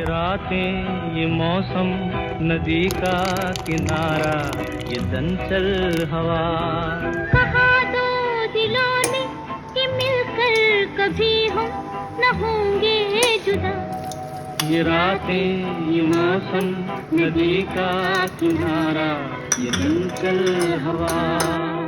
रातें ये मौसम नदी का किनारा ये चंचल हवा। कहा दो दिलों ने कि मिलकर कभी हम न होंगे जुदा। ये रातें ये मौसम नदी का किनारा ये चंचल हवा।